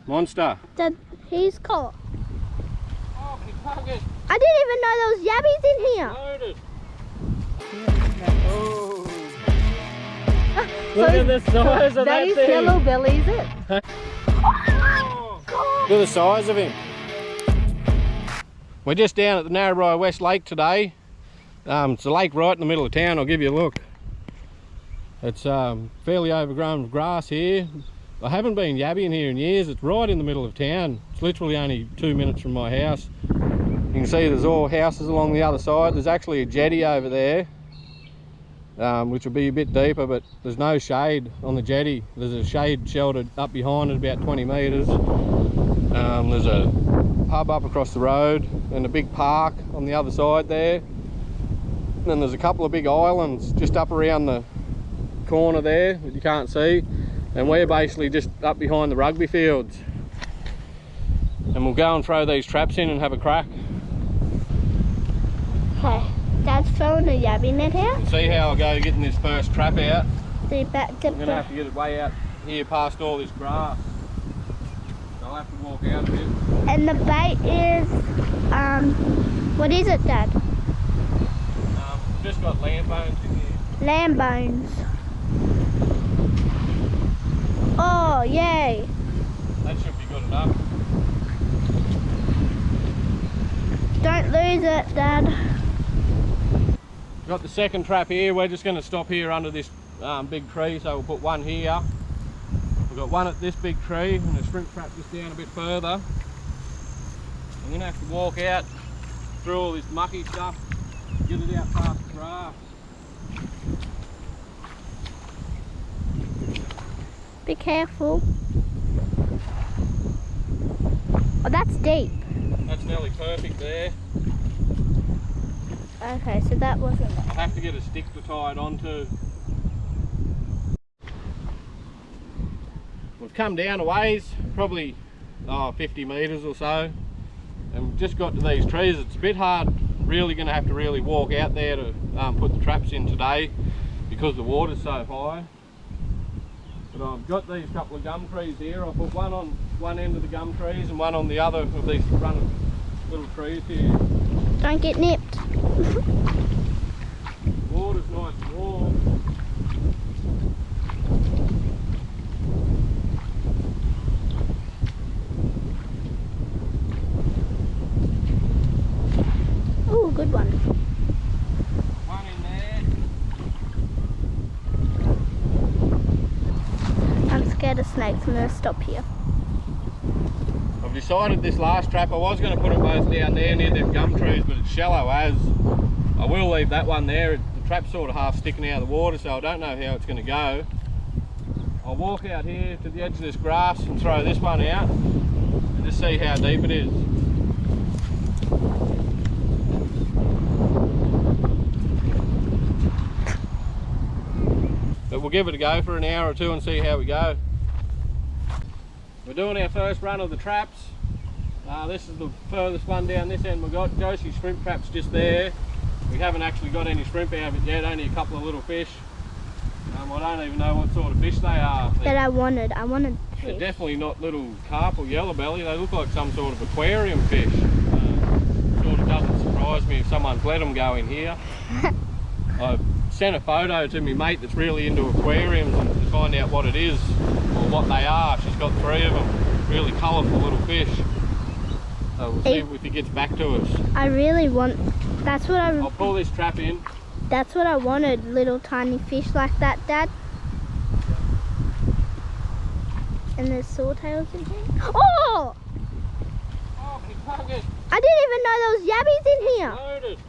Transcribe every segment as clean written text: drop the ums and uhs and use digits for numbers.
monster. Dad, he's caught. Oh, but he can't get I didn't even know there was yabbies in here. loaded. Oh. Look at the size of that thing. Yellow belly, is it? Oh. Look at the size of him. We're just down at the Narrabri West Lake today. It's a lake right in the middle of town. I'll give you a look. It's fairly overgrown with grass here. I haven't been yabbying here in years. It's right in the middle of town. It's literally only 2 minutes from my house. You can see there's all houses along the other side. There's actually a jetty over there, which will be a bit deeper, but there's no shade on the jetty. There's a shade sheltered up behind it about 20 metres. There's a pub up across the road and a big park on the other side there. And then there's a couple of big islands just up around the corner there that you can't see. And we're basically just up behind the rugby fields. And we'll go and throw these traps in and have a crack. Okay, Dad's throwing a yabby net out. See how I go getting this first trap out. I'm I'm going to have to get it way out here past all this grass. I'll have to walk out a bit. And the bait is, what is it, Dad? Just got lamb bones in here. Lamb bones. Oh, yay. That should be good enough. Don't lose it, Dad. Got the second trap here. We're just going to stop here under this big tree, so we'll put one here. We've got one at this big tree and a shrimp trap just down a bit further. I'm going to have to walk out through all this mucky stuff, get it out past the grass. Be careful. Oh, that's deep. That's nearly perfect there. Okay, so that wasn't it. I'll have to get a stick to tie it onto. We've come down a ways, probably 50 metres or so, and we've just got to these trees. It's a bit hard, really going to have to really walk out there to put the traps in today because the water's so high. But I've got these couple of gum trees here. I'll put one on one end of the gum trees and one on the other of these front little trees here. Don't get nipped. The water's nice and warm. Oh, good one. One in there. I'm scared of snakes. I'm going to stop here. I've decided this last trap, I was going to put them both down there near them gum trees, but it's shallow as. I will leave that one there. The trap's sort of half sticking out of the water, so I don't know how it's going to go. I'll walk out here to the edge of this grass and throw this one out and just see how deep it is. But we'll give it a go for an hour or two and see how we go. We're doing our first run of the traps. This is the furthest one down this end we've got. Josie's shrimp trap's just there. We haven't actually got any shrimp out of it yet, only a couple of little fish. I don't even know what sort of fish they are. That I wanted fish. They're definitely not little carp or yellow belly. They look like some sort of aquarium fish. Sort of doesn't surprise me if someone's let them go in here. I've sent a photo to my mate that's really into aquariums and to find out what it is or what they are. She's got 3 of them, really colourful little fish. So we'll see if he gets back to us. I really want, that's what I'll pull this trap in. That's what I wanted, little tiny fish like that, Dad. And there's swordtails in here. Oh! Oh, but he can't get I didn't even know there was yabbies in here. loaded.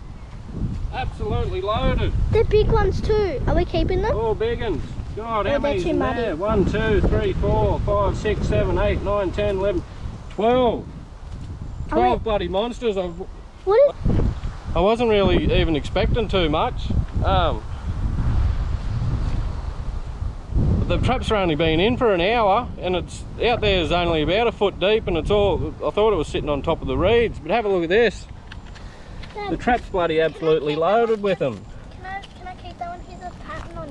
Absolutely loaded. They're big ones too. Are we keeping them? Oh, big uns. God, Oh, how they're many's too in muddy. there? 1, 2, 3, 4, 5, 6, 7, 8, 9, 10, 11, 12. 12 bloody monsters. What is? I wasn't really even expecting too much. The traps are only been in for an hour and it's out there is only about a foot deep and it's all, I thought it was sitting on top of the reeds, but have a look at this. The trap's bloody absolutely loaded with them. Can I keep that one? Here's a pattern on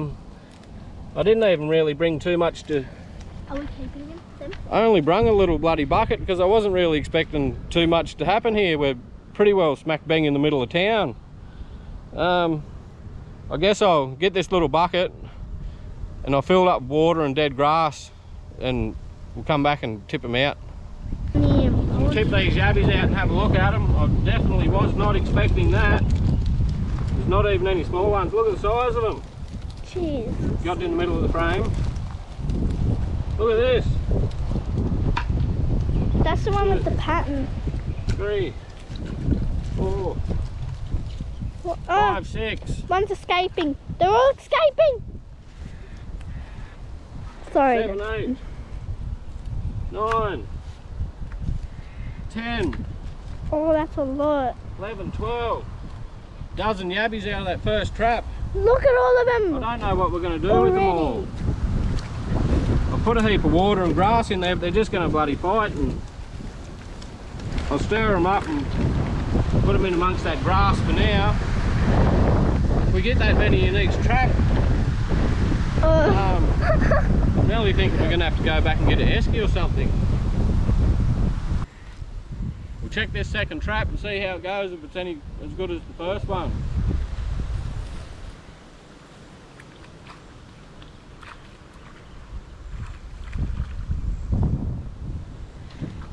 him. I didn't even really bring too much to Are we keeping them? I only brung a little bloody bucket because I wasn't really expecting too much to happen here. We're pretty well smack bang in the middle of town. I guess I'll get this little bucket and I'll fill it up with water and dead grass and we'll come back and tip them out. Yeah. We'll tip these yabbies out and have a look at them. I definitely was not expecting that. There's not even any small ones. Look at the size of them. Jeez. Got in the middle of the frame. Look at this. That's the one with the pattern. 3, 4, Well, 5, 6. One's escaping. They're all escaping. Sorry. 7, 8, 9, 10, Oh, that's a lot. 11, 12. Dozen yabbies out of that first trap. Look at all of them. I don't know what we're going to do with them all. I'll put a heap of water and grass in there, but they're just going to bloody fight. And I'll stir them up and put them in amongst that grass for now. If we get that many in each trap, I'm really thinking we're going to have to go back and get an esky or something. We'll check this second trap and see how it goes, if it's any as good as the first one.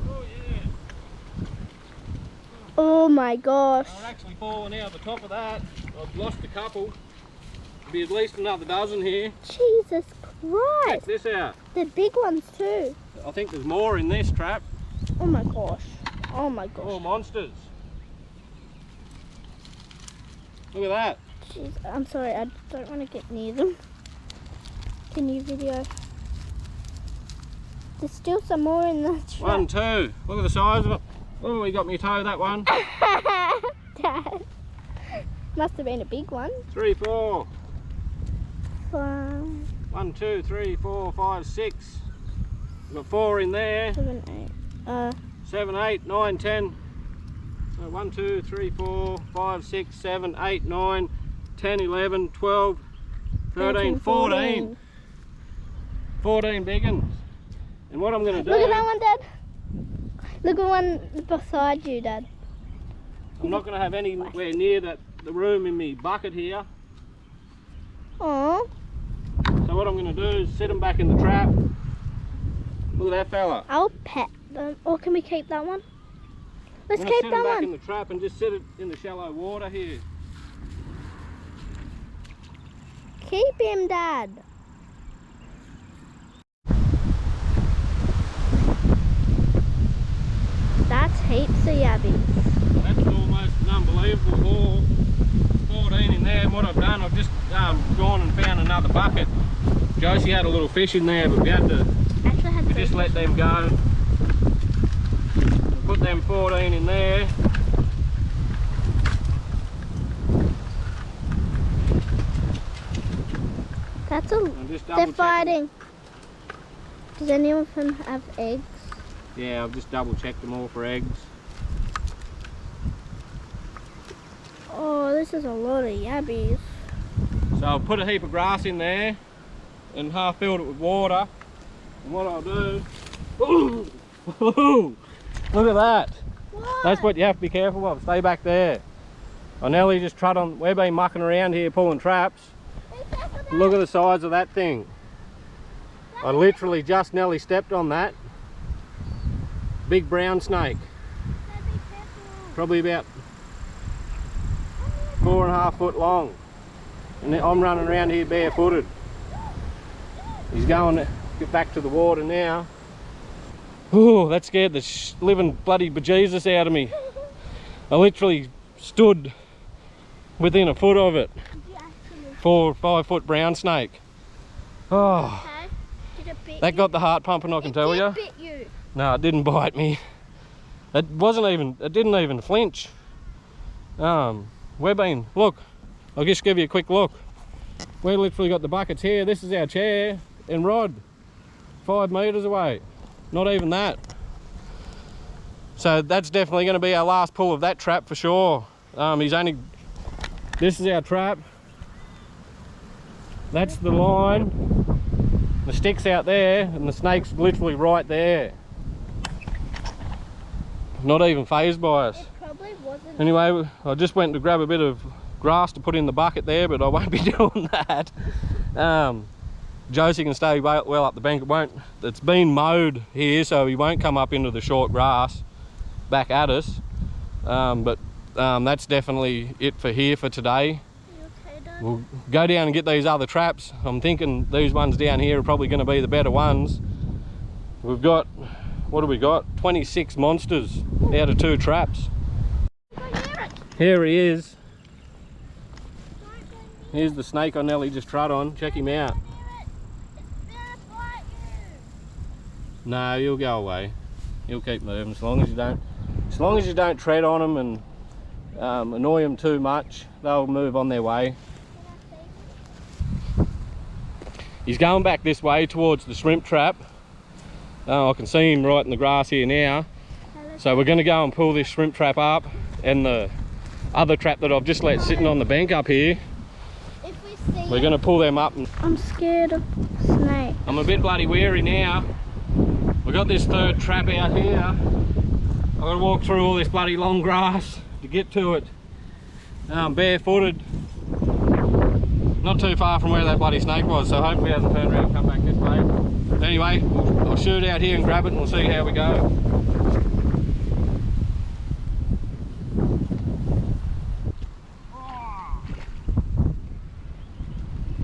Oh yeah. Oh my gosh. They're actually falling out the top of that. I've lost a couple. There'll be at least another dozen here. Jesus Check Christ. this out. They're big ones too. I think there's more in this trap. Oh my gosh. Oh my All gosh. monsters. Look at that. Jeez, I'm sorry, I don't want to get near them. Can you video? There's still some more in the trap. 1, 2. Look at the size of it. Oh, he got me a toe, that one. Dad. Must have been a big one. 3, 4. 5, 1, 2, 3, 4, 5, 6. We've got 4 in there. 7, 8. 7, 8, 9, 10. So 1, 2, 3, 4, 5, 6, 7, 8, 9, 10, 11, 12, 13, 14. 14 big ones. And what I'm going to do... Look at that one, Dad. Look at one beside you, Dad. I'm not going to have anywhere near the room in my bucket here. Oh. So what I'm going to do is set them back in the trap. Look at that fella. I'll pet them. Or can we keep that one? Let's I'm going to keep set him that back one. in the trap and just set it in the shallow water here. Keep him, Dad. That's heaps of yabbies. That's almost an unbelievable haul. 14 in there, and what I've done, I've just gone and found another bucket. Josie had a little fish in there, but we had to just let them go. Put them 14 in there. That's a... And just double They're check fighting. Does any of them have eggs? Yeah, I've just double checked them all for eggs. Oh, this is a lot of yabbies. So I'll put a heap of grass in there and half filled it with water. And what I'll do... Ooh, look at that. What? That's what you have to be careful of. Stay back there. I nearly just trod on... We've been mucking around here pulling traps. Look at the size of that thing. I literally just nearly stepped on that. Big brown snake. Probably about 4.5 foot long. And I'm running around here barefooted. He's going to get back to the water now. Oh, that scared the living bloody bejesus out of me. I literally stood within a foot of it. 4 or 5 foot brown snake. Oh, Did it bit that you? got the heart pumping, I can tell you. It bit you. No, it didn't bite me. It didn't even flinch. We've been, look, I'll just give you a quick look. We've literally got the buckets here. This is our chair and rod. 5 metres away. Not even that. So that's definitely going to be our last pull of that trap for sure. This is our trap. That's the line. The stick's out there and the snake's literally right there. Not even phased by us. It probably wasn't. Anyway, I just went to grab a bit of grass to put in the bucket there, but I won't be doing that. Josie can stay well up the bank. It's been mowed here, so he won't come up into the short grass back at us. But that's definitely it for here for today. We'll go down and get these other traps. I'm thinking these ones down here are probably going to be the better ones. We've got, what do we got? 26 monsters out of 2 traps. Here he is. Here's the snake I nearly just trod on. Check him out. No, he'll go away. He'll keep moving as long as you don't tread on them and annoy them too much. They'll move on their way. He's going back this way towards the shrimp trap. I can see him right in the grass here now. So we're going to go and pull this shrimp trap up and the other trap that I've just let sitting on the bank up here. We're going to pull them up. I'm scared of snakes. I'm a bit bloody weary now. We've got this 3rd trap out here. I've got to walk through all this bloody long grass to get to it. Barefooted. Not too far from where that bloody snake was, so hopefully he hasn't turned around and come back this way. But anyway, I'll shoot out here and grab it and we'll see how we go.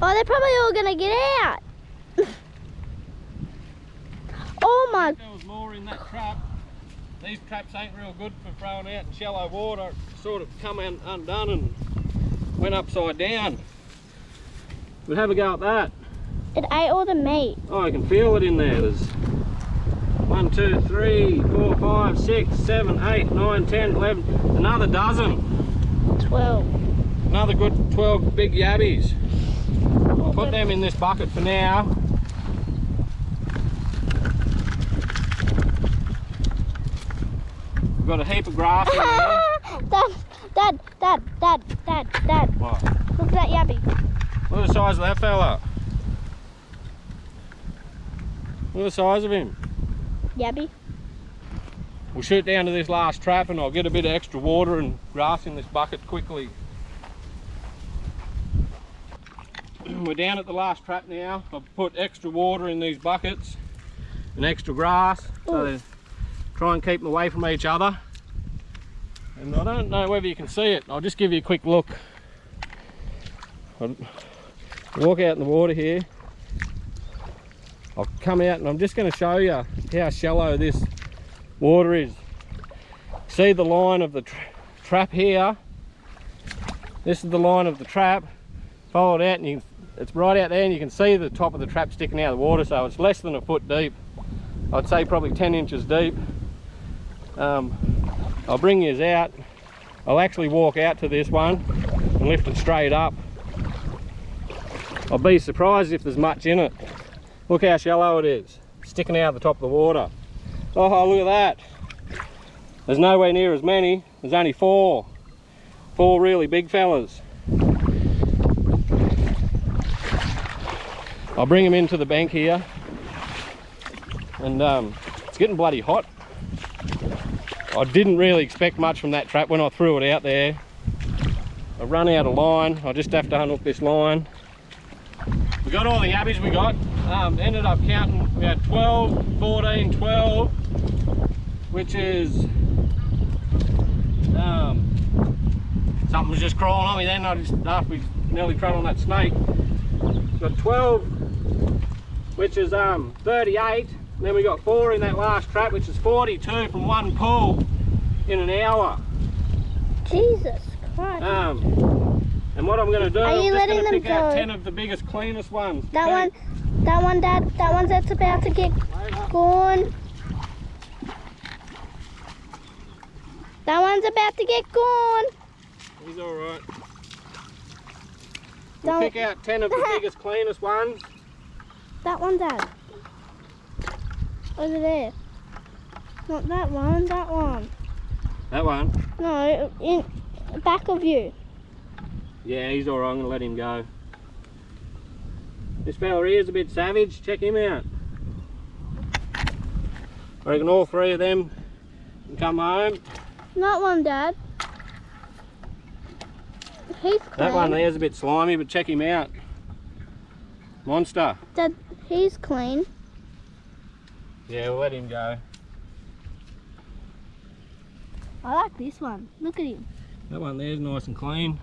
Oh, they're probably all gonna get out. Oh my. There was more in that trap. These traps ain't real good for throwing out in shallow water. Sort of come undone and went upside down. We'll have a go at that. It ate all the meat. Oh, I can feel it in there. There's 1, 2, 3, 4, 5, 6, 7, 8, 9, 10, 11, another dozen. 12. Another good 12 big yabbies. I'll put them in this bucket for now. We've got a heap of grass in there. Dad. What? Look at that yabby. Look at the size of that fella. Look at the size of him. Yabby. We'll shoot down to this last trap and I'll get a bit of extra water and grass in this bucket quickly. We're down at the last trap now. I've put extra water in these buckets and extra grass so they try and keep them away from each other. And I don't know whether you can see it. I'll just give you a quick look. I'll walk out in the water here. I'll come out and I'm just going to show you how shallow this water is. See the line of the trap here? This is the line of the trap. Follow it out and it's right out there and you can see the top of the trap sticking out of the water, so it's less than a foot deep. I'd say probably 10 inches deep. I'll bring yous out. I'll actually walk out to this one and lift it straight up. I'll be surprised if there's much in it. Look how shallow it is, sticking out of the top of the water. Oh, look at that. There's nowhere near as many. There's only 4 really big fellas. I'll bring them into the bank here. And it's getting bloody hot. I didn't really expect much from that trap when I threw it out there. I run out of line. I just have to unhook this line. We got all the yabbies we got. Ended up counting, we had 12, 14, 12, which is something was just crawling on me then. After we nearly trod on that snake. Got 12, which is 38. And then we got 4 in that last trap, which is 42 from one pull in an hour. Jesus Christ. And what I'm going to do, Are you I'm just letting going to them pick out go? 10 of the biggest, cleanest ones. That one, Dad, that one's that's about to get gone. That one's about to get gone. He's alright. We'll pick out 10 of the biggest, cleanest ones. That one, Dad. Over there. Not that one, that one. That one? No, in back of you. Yeah, he's alright. I'm going to let him go. This fella here is a bit savage. Check him out. I reckon all three of them can come home. Not one, Dad. He's clean. That one there's a bit slimy, but check him out. Monster. Dad, he's clean. Yeah, we'll let him go. I like this one. Look at him. That one there's nice and clean.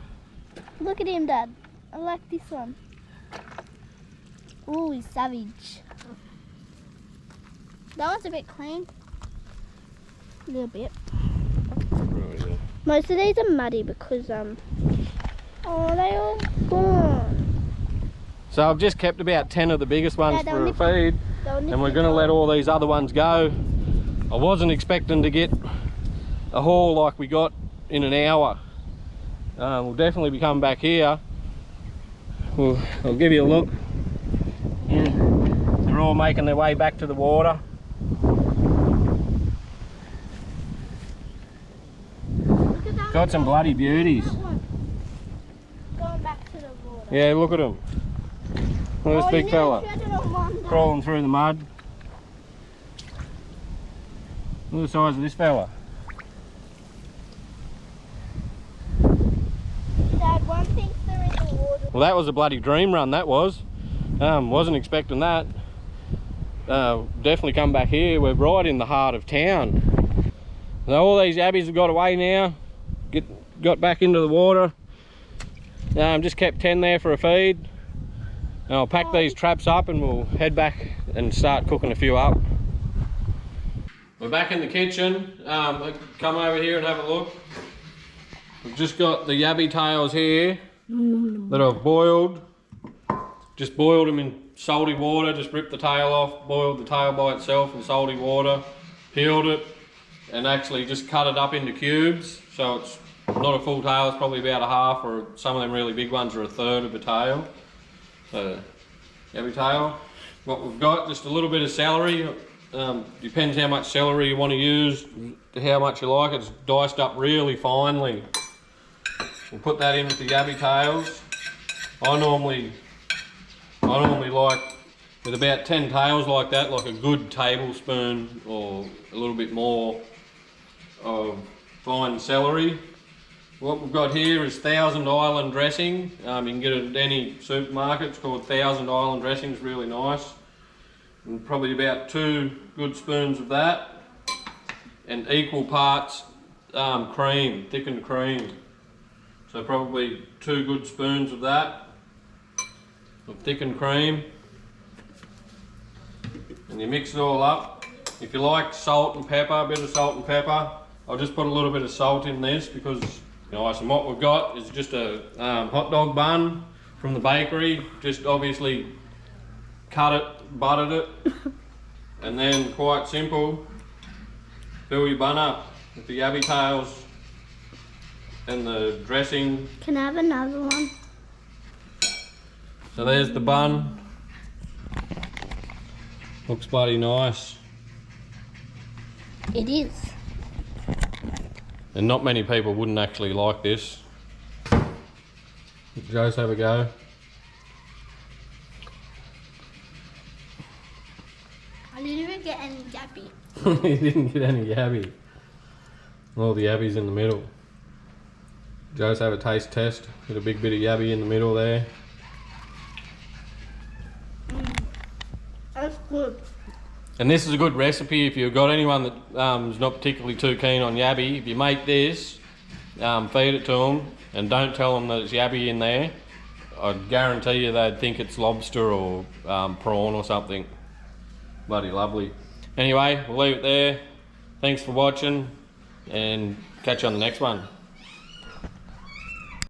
Look at him, Dad. I like this one. Oh, he's savage. That one's a bit clean. A little bit. Right. Most of these are muddy because oh, they all gone. So I've just kept about 10 of the biggest ones Yeah, for a feed, and we're going to let all these other ones go. I wasn't expecting to get a haul like we got in an hour. We'll definitely be coming back here. I'll give you a look. Yeah, they're all making their way back to the water. Look at that Got some bloody beauties. That one. Going back to the water. Yeah, look at them. Look at this big fella crawling through the mud. Look at the size of this fella. Dad, one thinks they're in the water. Well, that was a bloody dream run, that was. Wasn't expecting that. Definitely come back here. We're right in the heart of town. So all these yabbies have got away now. Got back into the water. Just kept 10 there for a feed. And I'll pack these traps up and we'll head back and start cooking a few up. We're back in the kitchen. Come over here and have a look. We've just got the yabby tails here that I've boiled. Just boiled them in salty water, just ripped the tail off, boiled the tail by itself in salty water, peeled it, and actually just cut it up into cubes. So it's not a full tail, it's probably about a half, or some of them really big ones are a third of a tail. So, yabby tail. What we've got, just a little bit of celery. Depends how much celery you want to use, how much you like it. It's diced up really finely. We'll put that in with the yabby tails. I normally like, with about 10 tails like that, like a good tablespoon or a little bit more of fine celery. What we've got here is Thousand Island dressing. You can get it at any supermarket. It's called Thousand Island dressing. It's really nice. And probably about 2 good spoons of that, and equal parts cream, thickened cream. So probably 2 good spoons of that, of thickened cream. And you mix it all up. If you like salt and pepper, a bit of salt and pepper, I'll just put a little bit of salt in this because it's nice. And what we've got is just a hot dog bun from the bakery. Just obviously cut it, buttered it, and then quite simple, fill your bun up with the yabby tails and the dressing. Can I have another one? So there's the bun. Looks bloody nice. It is. And not many people wouldn't actually like this. Joe's have a go. I didn't even get any yabby. He didn't get any yabby. All the yabbies in the middle. Joe's have a taste test. Get a big bit of yabby in the middle there. That's good. And this is a good recipe if you've got anyone that is not particularly too keen on yabby. If you make this, feed it to them and don't tell them that it's yabby in there, I'd guarantee you they'd think it's lobster or prawn or something. Bloody lovely. Anyway, we'll leave it there. Thanks for watching and catch you on the next one.